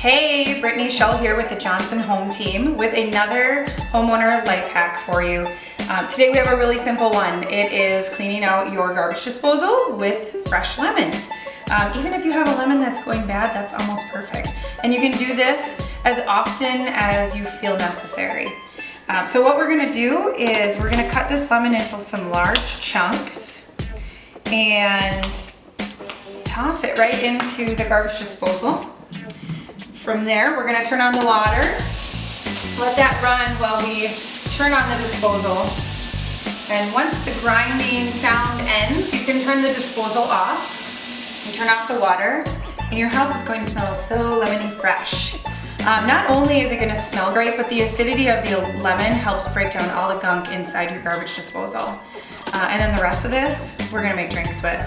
Hey, Brittany Shell here with the Johnson Home Team with another homeowner life hack for you. Today we have a really simple one. It is cleaning out your garbage disposal with fresh lemon. Even if you have a lemon that's going bad, that's almost perfect. And you can do this as often as you feel necessary. So what we're gonna do is we're gonna cut this lemon into some large chunks and toss it right into the garbage disposal. From there, we're gonna turn on the water, let that run while we turn on the disposal. And once the grinding sound ends, you can turn the disposal off and turn off the water, and your house is going to smell so lemony fresh. Not only is it gonna smell great, but the acidity of the lemon helps break down all the gunk inside your garbage disposal. And then the rest of this, we're gonna make drinks with.